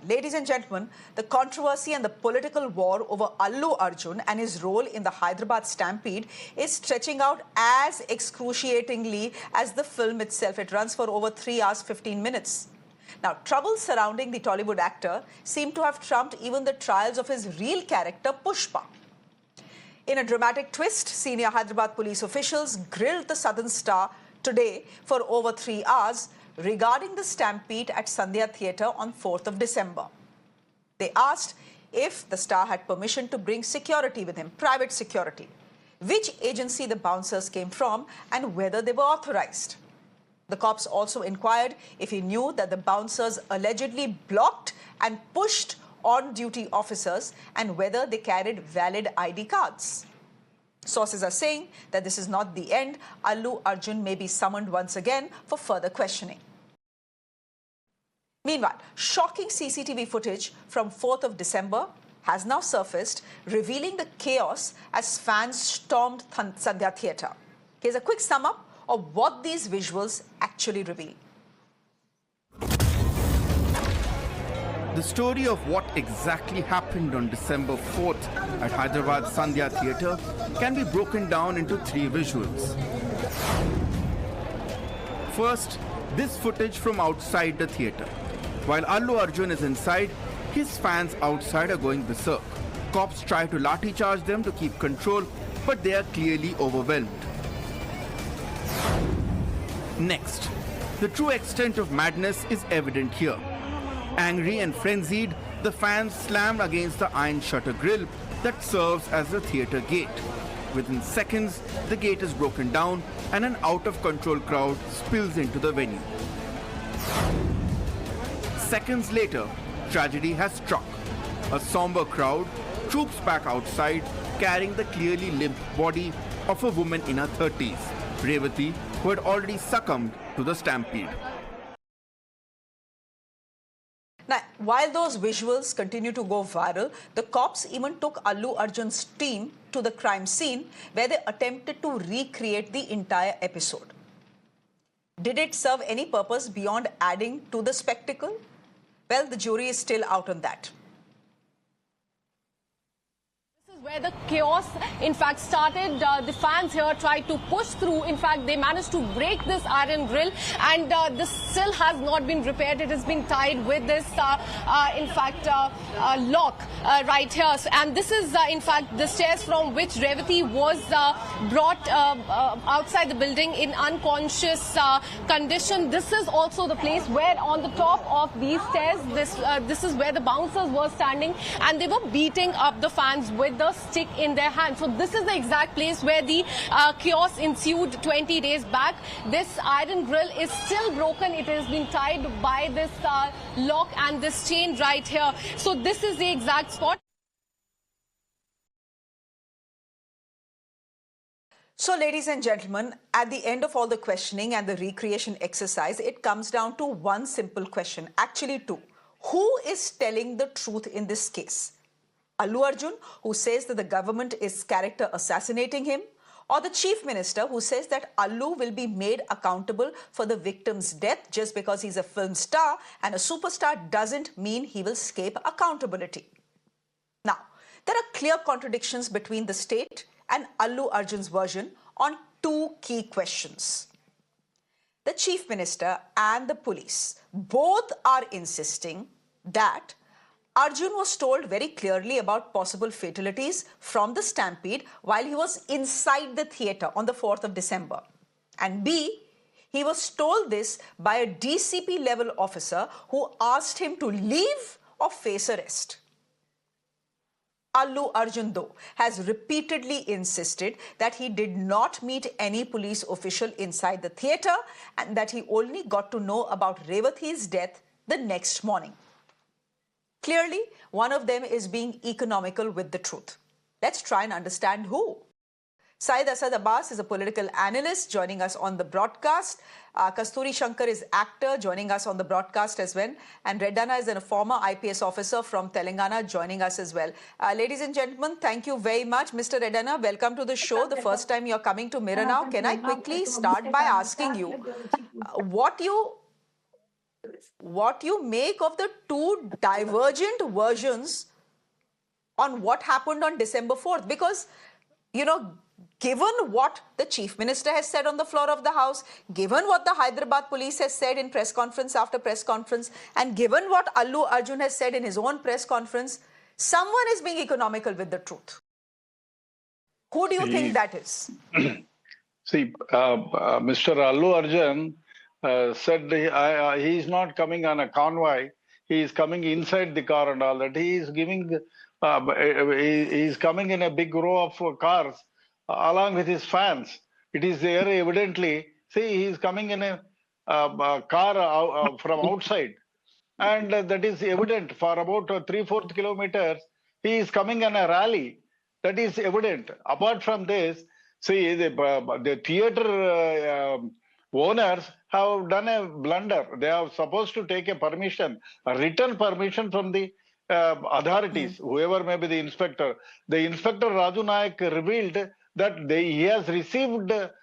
ladies and gentlemen, the controversy and the political war over Allu Arjun and his role in the Hyderabad Stampede is stretching out as excruciatingly as the film itself. It runs for over 3 hours, 15 minutes. Now, troubles surrounding the Tollywood actor seem to have trumped even the trials of his real character, Pushpa. In a dramatic twist, senior Hyderabad police officials grilled the Southern star today for over 3 hours regarding the stampede at Sandhya Theatre on 4th of December. They asked if the star had permission to bring security with him, private security, which agency the bouncers came from, and whether they were authorized. The cops also inquired if he knew that the bouncers allegedly blocked and pushed on-duty officers and whether they carried valid ID cards. Sources are saying that this is not the end. Allu Arjun may be summoned once again for further questioning. Meanwhile, shocking CCTV footage from 4th of December has now surfaced, revealing the chaos as fans stormed Sandhya Theatre. Here's a quick sum up of what these visuals actually reveal. The story of what exactly happened on December 4th at Hyderabad Sandhya Theatre can be broken down into 3 visuals. First, this footage from outside the theatre. While Allu Arjun is inside, his fans outside are going berserk. Cops try to lathi charge them to keep control, but they are clearly overwhelmed. Next, the true extent of madness is evident here. Angry and frenzied, the fans slammed against the iron shutter grille that serves as the theatre gate. Within seconds, the gate is broken down and an out-of-control crowd spills into the venue. Seconds later, tragedy has struck. A somber crowd troops back outside, carrying the clearly limp body of a woman in her 30s, Revanth, who had already succumbed to the stampede. Now, while those visuals continue to go viral, the cops even took Allu Arjun's team to the crime scene where they attempted to recreate the entire episode. Did it serve any purpose beyond adding to the spectacle? Well, the jury is still out on that. Where the chaos in fact started. The fans here tried to push through. In fact, they managed to break this iron grill, and this still has not been repaired. It has been tied with this lock right here, and this is in fact the stairs from which Revanth was brought outside the building in unconscious condition. This is also the place where on the top of these stairs, this is where the bouncers were standing, and they were beating up the fans with the stick in their hand. So this is the exact place where the chaos ensued 20 days back. This iron grill is still broken. It has been tied by this lock and this chain right here. So this is the exact spot. So, ladies and gentlemen, at the end of all the questioning and the recreation exercise, it comes down to one simple question, actually 2. Who is telling the truth in this case? Allu Arjun, who says that the government is character assassinating him, or the Chief Minister, who says that Allu will be made accountable for the victim's death just because he's a film star and a superstar doesn't mean he will escape accountability. Now, there are clear contradictions between the state and Allu Arjun's version on 2 key questions. The Chief Minister and the police both are insisting that Arjun was told very clearly about possible fatalities from the stampede while he was inside the theatre on the 4th of December. And B, he was told this by a DCP level officer who asked him to leave or face arrest. Allu Arjun, though, has repeatedly insisted that he did not meet any police official inside the theatre and that he only got to know about Revanthi's death the next morning. Clearly, one of them is being economical with the truth. Let's try and understand who. Syed Asad Abbas is a political analyst joining us on the broadcast. Kasthuri Shankar is actor joining us on the broadcast as well. And Reddanna is a former IPS officer from Telangana joining us as well. Ladies and gentlemen, thank you very much. Mr. Reddanna, welcome to the show. The first time you're coming to Mirror Now. Can I quickly start by asking you what you what you make of the two divergent versions on what happened on December 4th. Because, given what the Chief Minister has said on the floor of the House, given what the Hyderabad police has said in press conference after press conference, and given what Allu Arjun has said in his own press conference, someone is being economical with the truth. Who do you think that is? See, Mr. Allu Arjun said he is not coming on a convoy. He is coming inside the car and all that. He is giving. He is coming in a big row of cars along with his fans. It is there evidently. See, he is coming in a car from outside, and that is evident for about 3/4 kilometers. He is coming in a rally. That is evident. Apart from this, see, the theatre owners have done a blunder. They are supposed to take a written permission from the authorities, whoever may be the inspector. The inspector Raju Nayak revealed that he has received the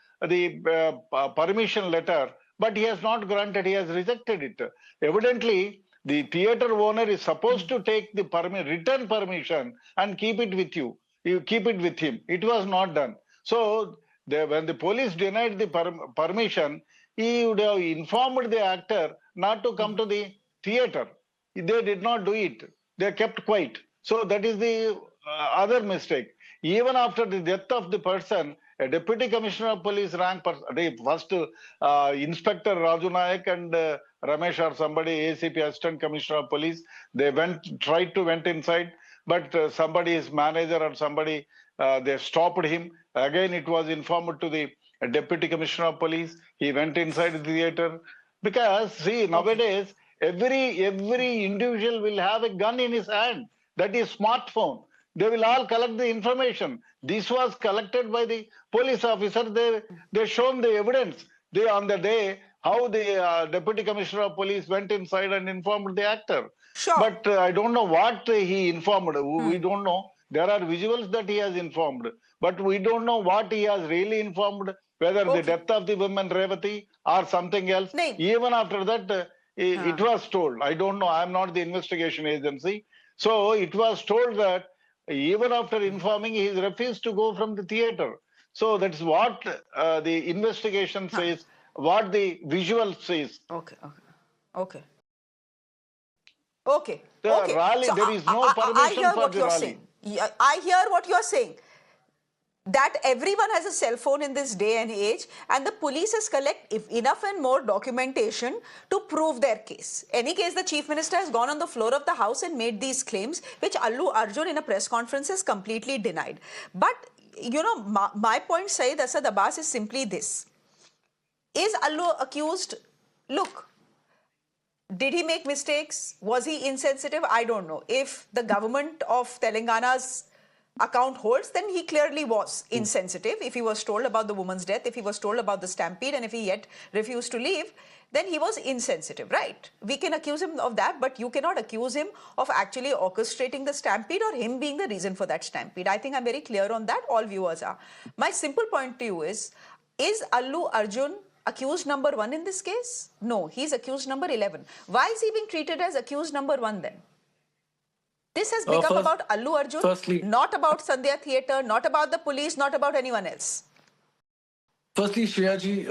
permission letter, but he has not granted, he has rejected it. Evidently, the theatre owner is supposed to take the written permission and keep it with you. You keep it with him. It was not done. So when the police denied the permission, he would have informed the actor not to come to the theatre. They did not do it. They kept quiet. So that is the other mistake. Even after the death of the person, a deputy commissioner of police rank the first Inspector Raju Nayak and Ramesh or somebody, ACP Assistant Commissioner of Police, they tried to went inside, but somebody, his manager or somebody, they stopped him. Again, it was informed to the Deputy Commissioner of Police. He went inside the theatre. Because, see, nowadays, every individual will have a gun in his hand. That is smartphone. They will all collect the information. This was collected by the police officer. They shown the evidence. On the day, how the Deputy Commissioner of Police went inside and informed the actor. Sure. But I don't know what he informed. We don't know. There are visuals that he has informed. But we don't know what he has really informed, whether the death of the woman Revanth or something else. Even after that, it was told. I don't know. I'm not the investigation agency. So it was told that even after informing, he refused to go from the theatre. So that's what the investigation says, what the visual says. Okay. Rally, so there is no permission for the rally. I hear what you're saying. That everyone has a cell phone in this day and age, and the police has collected enough and more documentation to prove their case. Any case, the Chief Minister has gone on the floor of the House and made these claims, which Allu Arjun in a press conference has completely denied. But, my point, Syed Asad Abbas, is simply this. Is Allu accused? Look, did he make mistakes? Was he insensitive? I don't know. If the government of Telangana's account holds, then he clearly was insensitive. If he was told about the woman's death, if he was told about the stampede, and if he yet refused to leave, then he was insensitive, right? We can accuse him of that, but you cannot accuse him of actually orchestrating the stampede or him being the reason for that stampede. I think I'm very clear on that. All viewers are. My simple point to you is Allu Arjun accused number 1 in this case? No, he's accused number 11. Why is he being treated as accused number 1 then? This has become about Allu Arjun, not about Sandhya Theatre, not about the police, not about anyone else. Firstly, Shreya ji,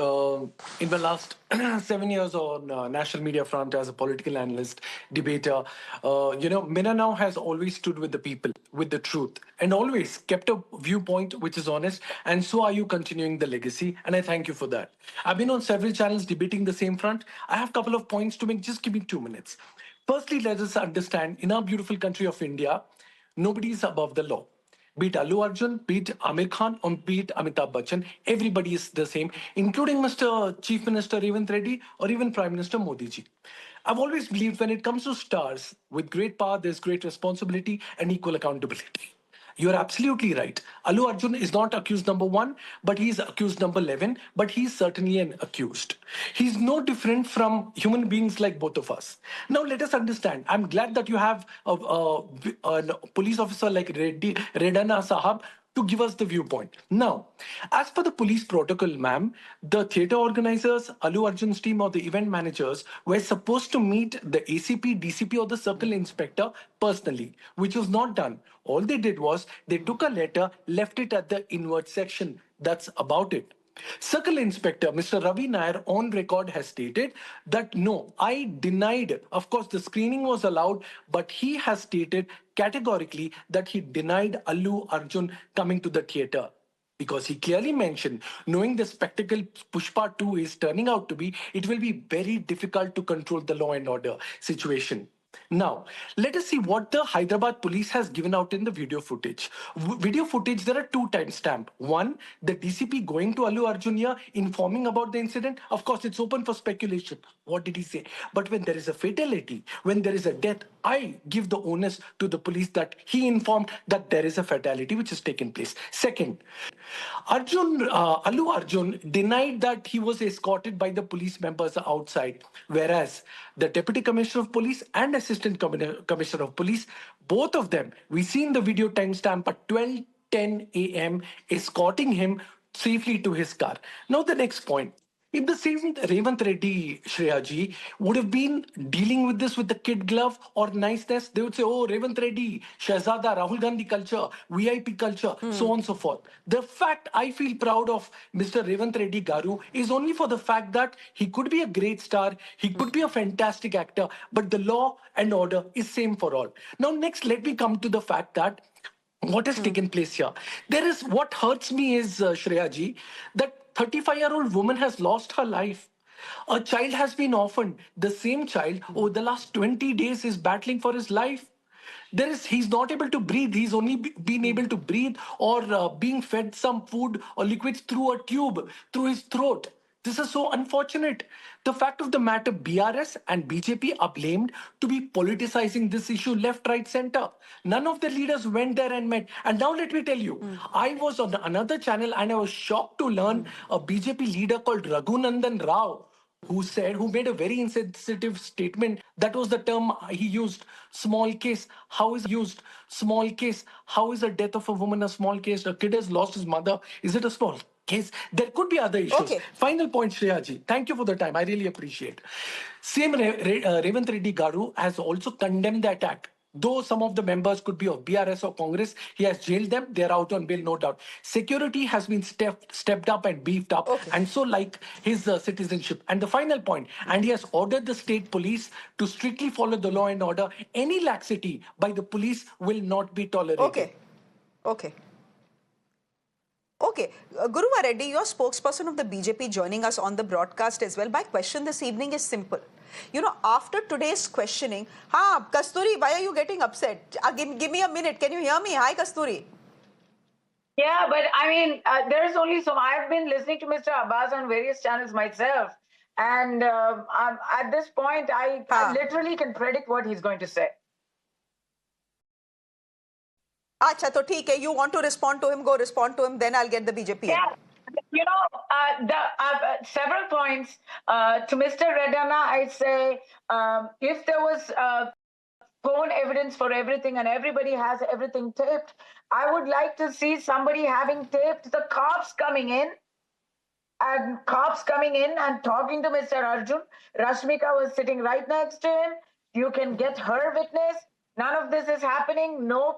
in the last 7 years on national media front as a political analyst, debater, Mina now has always stood with the people, with the truth, and always kept a viewpoint which is honest, and so are you continuing the legacy, and I thank you for that. I've been on several channels debating the same front. I have a couple of points to make. Just give me 2 minutes. Firstly, let us understand, in our beautiful country of India, nobody is above the law. Be it Allu Arjun, be it Amir Khan, or be it Amitabh Bachchan, everybody is the same, including Mr. Chief Minister Revanth Reddy or even Prime Minister Modi ji. I've always believed when it comes to stars, with great power, there's great responsibility and equal accountability. You're absolutely right. Allu Arjun is not accused number 1, but he's accused number 11, but he's certainly an accused. He's no different from human beings like both of us. Now, let us understand. I'm glad that you have a police officer like Reddy, Reddanna Sahab, to give us the viewpoint. Now, as per the police protocol, ma'am, the theatre organizers, Allu Arjun's team or the event managers were supposed to meet the ACP, DCP or the circle inspector personally, which was not done. All they did was they took a letter, left it at the inward section. That's about it. Circle Inspector Mr. Ravi Nair on record has stated that no, I denied. Of course, the screening was allowed, but he has stated categorically that he denied Allu Arjun coming to the theatre. Because he clearly mentioned, knowing the spectacle Pushpa 2 is turning out to be, it will be very difficult to control the law and order situation. Now, let us see what the Hyderabad police has given out in the video footage. Video footage, there are two timestamps. One, the DCP going to Allu Arjun here, informing about the incident. Of course, it's open for speculation. What did he say? But when there is a fatality, when there is a death, I give the onus to the police that he informed that there is a fatality which has taken place. Second, Allu Arjun denied that he was escorted by the police members outside, whereas the Deputy Commissioner of Police and Assistant Commissioner of Police, both of them, we see in the video timestamp at 12:10 a.m. escorting him safely to his car. Now the next point. If the same Revanth Reddy, Shreya ji, would have been dealing with this with the kid glove or niceness, they would say, oh, Revanth Reddy, Shahzada, Rahul Gandhi culture, VIP culture, so on and so forth. The fact I feel proud of Mr. Revanth Reddy Garu is only for the fact that he could be a great star, he could be a fantastic actor, but the law and order is same for all. Now, next, let me come to the fact that what has taken place here. There is, what hurts me is, Shreya ji, that 35-year-old woman has lost her life. A child has been orphaned. The same child over the last 20 days is battling for his life. He's not able to breathe. He's only been able to breathe or being fed some food or liquids through a tube, through his throat. This is so unfortunate. The fact of the matter, BRS and BJP are blamed to be politicizing this issue left, right, center. None of the leaders went there and met. And now let me tell you, I was on another channel and I was shocked to learn a BJP leader called Raghunandan Rao, who made a very insensitive statement. That was the term he used, small case. How is a death of a woman a small case? A kid has lost his mother. Is it a small case? There could be other issues. Okay. Final point, Shreya ji. Thank you for the time. I really appreciate. Same Revanth Reddy Garu has also condemned the attack. Though some of the members could be of BRS or Congress, he has jailed them. They're out on bail, no doubt. Security has been stepped up and beefed up, and so like his citizenship. And the final point, and he has ordered the state police to strictly follow the law and order. Any laxity by the police will not be tolerated. Okay. Guruva Reddy, you're spokesperson of the BJP, joining us on the broadcast as well. My question this evening is simple. You know, after today's questioning, Kasthuri, why are you getting upset? Give me a minute. Can you hear me? Hi, Kasthuri. Yeah, but I mean, there's only so I've been listening to Mr. Abbas on various channels myself. And at this point, I literally can predict what he's going to say. Acha, to theek hai. You want to respond to him, go respond to him, then I'll get the BJP. Yeah. You know, several points. To Mr. Reddanna, I'd say if there was phone evidence for everything and everybody has everything taped, I would like to see somebody having taped the cops coming in and talking to Mr. Arjun. Rashmika was sitting right next to him. You can get her witness. None of this is happening. No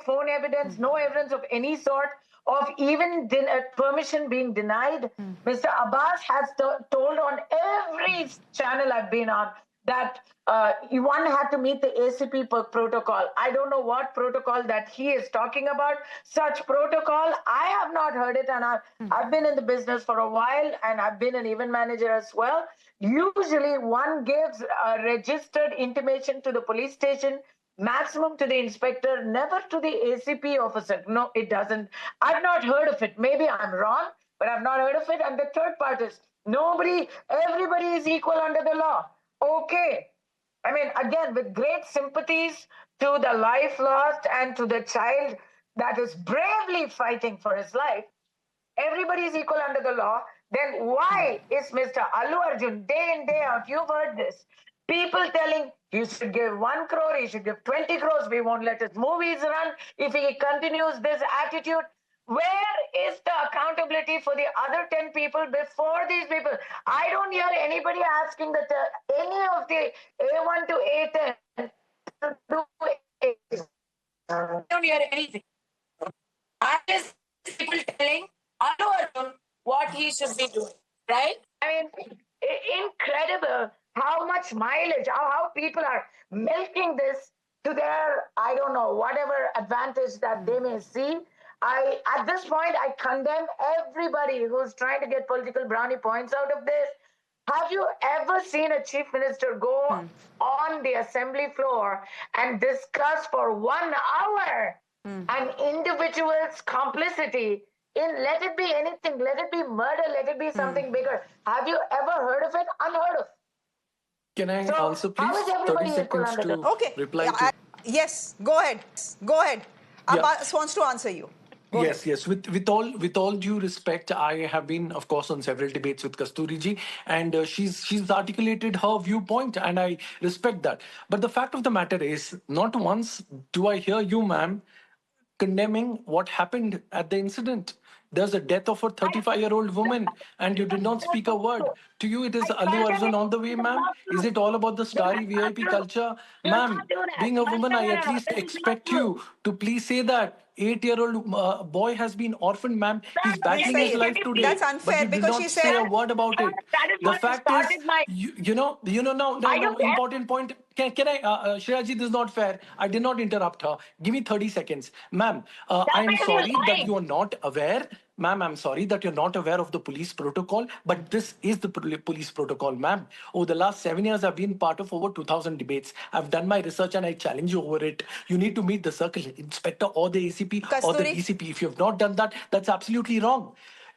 phone evidence, no evidence of any sort of even permission being denied. Mr. Abbas has told on every channel I've been on that one had to meet the ACP protocol. I don't know what protocol that he is talking about. Such protocol, I have not heard it, and I've been in the business for a while, and I've been an event manager as well. Usually one gives a registered intimation to the police station, maximum to the inspector, never to the ACP officer. No, it doesn't. I've not heard of it. Maybe I'm wrong, but I've not heard of it. And the third part is everybody is equal under the law. Okay. I mean, again, with great sympathies to the life lost and to the child that is bravely fighting for his life, everybody is equal under the law. Then why is Mr. Allu Arjun, day in, day out, you've heard this, people telling you should give 1 crore, he should give 20 crores, we won't let his movies run if he continues this attitude. Where is the accountability for the other 10 people before these people? I don't hear anybody asking that any of the A1 to A10 to do it. I don't hear anything. I just people telling Allu Arjun what he should be doing, right? I mean, incredible how much mileage, how people are milking this to their, I don't know, whatever advantage that they may see. At this point, I condemn everybody who's trying to get political brownie points out of this. Have you ever seen a chief minister go on the assembly floor and discuss for 1 hour an individual's complicity in, let it be anything, let it be murder, let it be something bigger? Have you ever heard of it? Unheard of. Can I also how please is 30 everybody equal seconds under to the Okay. reply to? Yes, go ahead. Go ahead. Yeah. Abbas wants to answer you. Go ahead. Yes. With all due respect, I have been, of course, on several debates with Kasthuri ji, and she's articulated her viewpoint, and I respect that. But the fact of the matter is, not once do I hear you, ma'am, condemning what happened at the incident. There's a death of a 35-year-old woman, and you did not speak a word. To you, it is Allu Arjun on the way, ma'am. Is it all about the starry VIP culture? Ma'am, being a woman, I at least expect you to please say that 8-year-old boy has been orphaned, ma'am. He's battling his Sayed, life today. that's But unfair you did because not she say said a word about it. That is The what fact is, started my. no, important point. Can I, Shreya ji, this is not fair. I did not interrupt her. Give me 30 seconds. Ma'am, I am because you're sorry that lying. you are not aware. Ma'am, I'm sorry that you're not aware of the police protocol, but this is the police protocol, ma'am. Over the last 7 years, I've been part of over 2,000 debates. I've done my research and I challenge you over it. You need to meet the circle inspector or the ACP or the Kasturi. DCP. If you have not done that, that's absolutely wrong.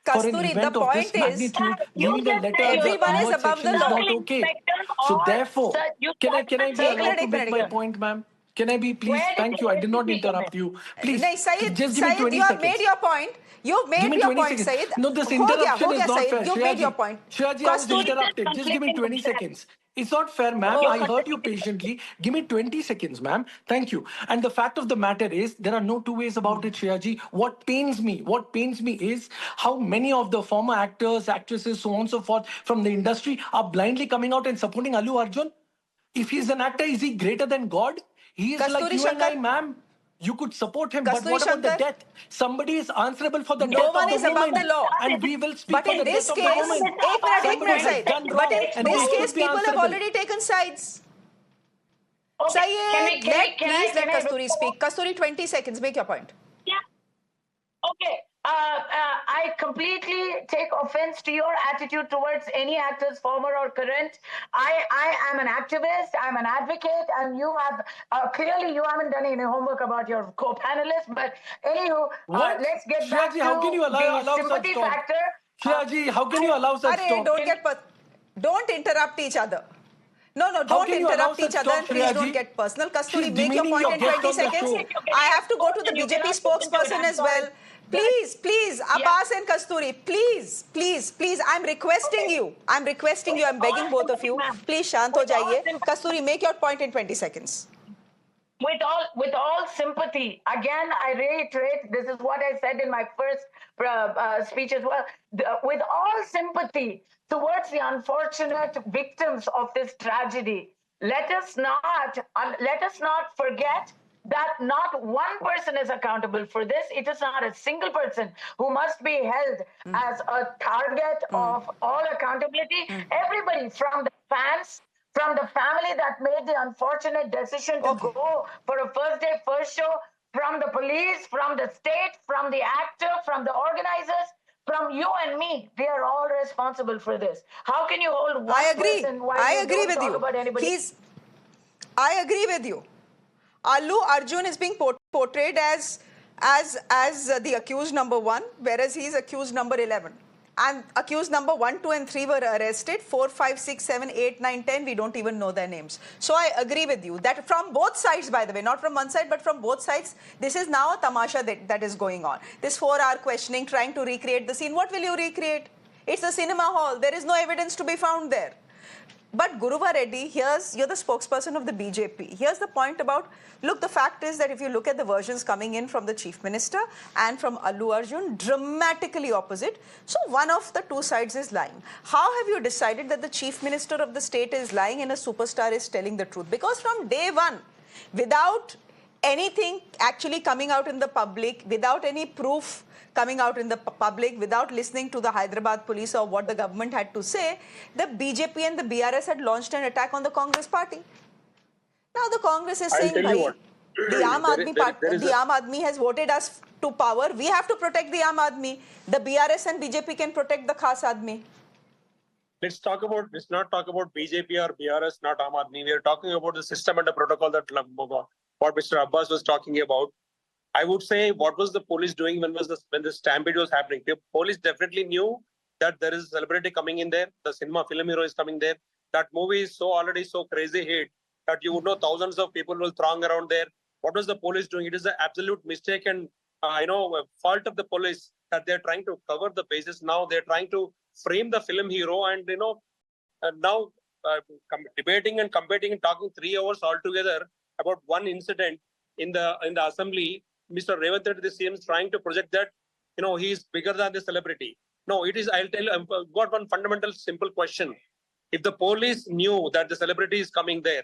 For an Kasturi, the event of this point is, magnitude, You leaving a just letter said in you the everyone is inward above the section is law. not okay. Inspectors So or therefore, you can I be एक allowed minute to एक make minute my एक point, ma'am? Can I be please? Where did Thank the you. I did not ACP come interrupt in? you. Please, नहीं Syed, just give me Syed, 20 you have seconds. made your point. You've Give made me your 20 point, seconds. Syed. No, this हो interruption is गया not Syed. fair. You've made your point. Shreya ji, I was Kasturi is interrupted. Just give me conflicting 20 with that. seconds. It's not fair, ma'am. You're I heard you contradicting. patiently. Give me 20 seconds, ma'am. Thank you. And the fact of the matter is, there are no two ways about it, Shreya ji. What pains me is how many of the former actors, actresses, so on and so forth from the industry are blindly coming out and supporting Allu Arjun. If he's an actor, is he greater than God? He is like Kasthuri you and I, Shankar, ma'am. You could support him, but Kasthuri what about the Shankar, death? Somebody is answerable for the no death of one the is above the woman, law. and we will speak But for in the death this of the case, woman. एक Somebody has minute, Syed. done But wrong, in and this they case, should be people have answerable. already taken sides. Okay, Syed, please let can I Kasturi speak. Kasturi, 20 seconds. Make your point. Yeah. Okay. I completely take offense to your attitude towards any actors, former or current. I am an activist, I'm an advocate, and you have clearly you haven't done any homework about your co-panelists. But anywho, What? let's get Shreya back ji, how can you to the allow such sympathy talk? factor. Shreya ji, how can you allow such Arey, talk? don't interrupt each other. No, How don't can you allow interrupt each such other talk, and please Shreya don't ji? get personal. She's Kasturi, make your demeaning point your in guest 20 on the seconds. show. I have to go to the You BJP cannot listen to it. spokesperson I'm as sorry. well. Please, Abbas and Kasturi, please, I'm requesting you. I'm begging both of you. Ma'am, Please, shant ho with all jaiye. sympathy, Kasturi, make your point in 20 seconds. with all sympathy, again I reiterate, this is what I said in my first speech as well. With all sympathy towards the unfortunate victims of this tragedy, let us not forget that not one person is accountable for this. It is not a single person who must be held as a target of all accountability. Everybody, from the fans, from the family that made the unfortunate decision to go for a first day, first show, from the police, from the state, from the actor, from the organizers, from you and me. We are all responsible for this. How can you hold one person while I you agree don't with talk you. about anybody? I agree with you. Allu Arjun is being portrayed as the accused number 1, whereas he is accused number 11. And accused number 1, 2, and 3 were arrested. 4, 5, 6, 7, 8, 9, 10, we don't even know their names. So I agree with you that from both sides, by the way, not from one side, but from both sides, this is now a tamasha that is going on. This 4-hour questioning, trying to recreate the scene. What will you recreate? It's a cinema hall. There is no evidence to be found there. But Guruva Reddy, you're the spokesperson of the BJP. Here's the point about, look, the fact is that if you look at the versions coming in from the Chief Minister and from Allu Arjun, dramatically opposite. So one of the two sides is lying. How have you decided that the Chief Minister of the state is lying and a superstar is telling the truth? Because from day one, without anything actually coming out in the public, without any proof coming out in the public, without listening to the Hyderabad police or what the government had to say, the BJP and the BRS had launched an attack on the Congress party. Now the Congress is saying, the Aam Aadmi has voted us to power. We have to protect the Aam Aadmi. The BRS and BJP can protect the Khas Aadmi. Let's not talk about BJP or BRS, not Aam Aadmi. We are talking about the system and the protocol that what Mr. Abbas was talking about. I would say, what was the police doing when the stampede was happening? The police definitely knew that there is a celebrity coming in there. The film hero is coming there. That movie is already so crazy hit that you would know thousands of people will throng around there. What was the police doing? It is an absolute mistake and a fault of the police that they're trying to cover the bases. Now they're trying to frame the film hero and now debating and competing and talking 3 hours altogether about one incident in the assembly. Mr. Revanth, the CM, is trying to project that he is bigger than the celebrity. No, it is. I'll tell you. I've got one fundamental, simple question. If the police knew that the celebrity is coming there,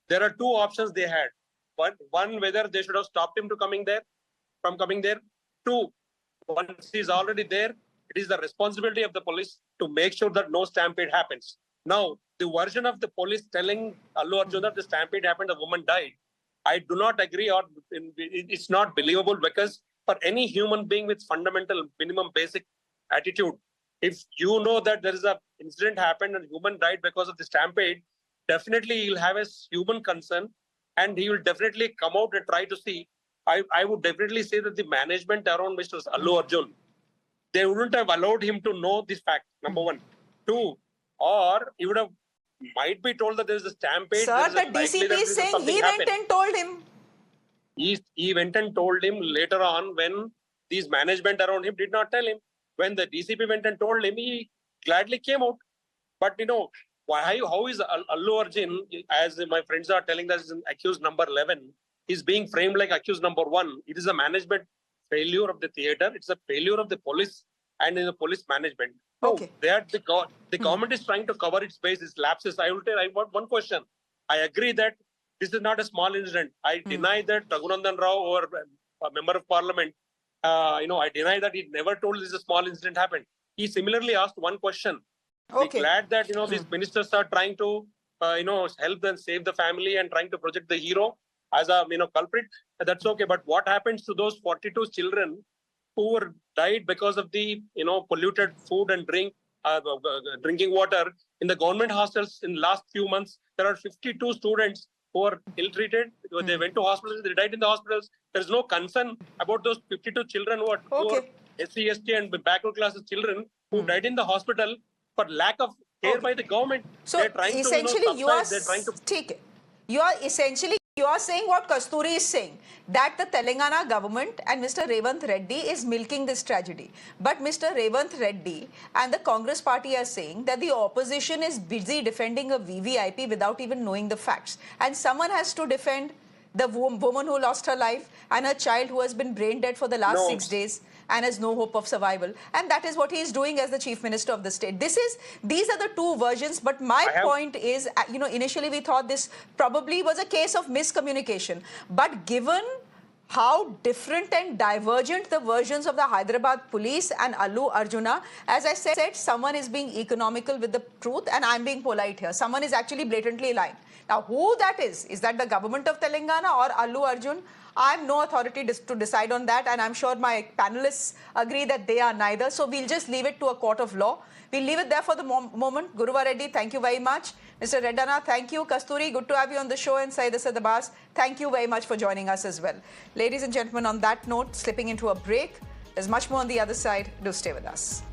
there are two options they had. One, whether they should have stopped him from coming there. Two, once he's already there, it is the responsibility of the police to make sure that no stampede happens. Now, the version of the police telling Allu Arjun that the stampede happened, the woman died, I do not agree, or it's not believable, because for any human being with fundamental minimum basic attitude, if you know that there is an incident happened and a human died because of the stampede, definitely he'll have a human concern and he will definitely come out and try to see. I would definitely say that the management around Mr. Allu Arjun, they wouldn't have allowed him to know this fact, number one. Two, or he would have might be told that there is a stampede. Sir, the DCP is saying he went and told him. He went and told him later on when these management around him did not tell him. When the DCP went and told him, he gladly came out. But how is Allu Arjun, as my friends are telling us, accused number 11, is being framed like accused number 1. It is a management failure of the theatre. It's a failure of the police and in the police management. Okay. The government is trying to cover its bases, lapses. I want one question. I agree that this is not a small incident. I deny that Raghunandan Rao, or a member of parliament, I deny that he never told this is a small incident happened. He similarly asked one question. Okay. We're glad that these ministers are trying to help and save the family and trying to project the hero as a culprit. That's okay. But what happens to those 42 children who were died because of the polluted food and drinking water in the government hostels? In the last few months, there are 52 students who are ill-treated. They went to hospitals, they died in the hospitals. There is no concern about those 52 children who are SC, ST and backward classes children who died in the hospital for lack of care by the government. So essentially, you are saying what Kasthuri is saying, that the Telangana government and Mr. Revanth Reddy is milking this tragedy. But Mr. Revanth Reddy and the Congress party are saying that the opposition is busy defending a VVIP without even knowing the facts. And someone has to defend the woman who lost her life and her child who has been brain dead for the last 6 days and has no hope of survival. And that is what he is doing as the Chief Minister of the state. These are the two versions. But my point is, initially we thought this probably was a case of miscommunication. But given how different and divergent the versions of the Hyderabad police and Allu Arjuna, as I said, someone is being economical with the truth, and I'm being polite here. Someone is actually blatantly lying. Now, who that is that the government of Telangana or Allu Arjun? I have no authority to decide on that, and I'm sure my panelists agree that they are neither. So we'll just leave it to a court of law. We'll leave it there for the moment. Guruva Reddy, thank you very much. Mr. Reddanna, thank you. Kasthuri, good to have you on the show. And Syed Asad Abbas, thank you very much for joining us as well. Ladies and gentlemen, on that note, slipping into a break. There's much more on the other side. Do stay with us.